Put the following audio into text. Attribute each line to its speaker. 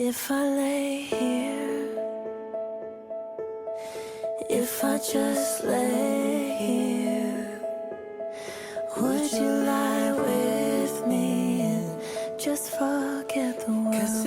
Speaker 1: If I lay here, if I just lay here, would you lie with me and just forget the world? 'Cause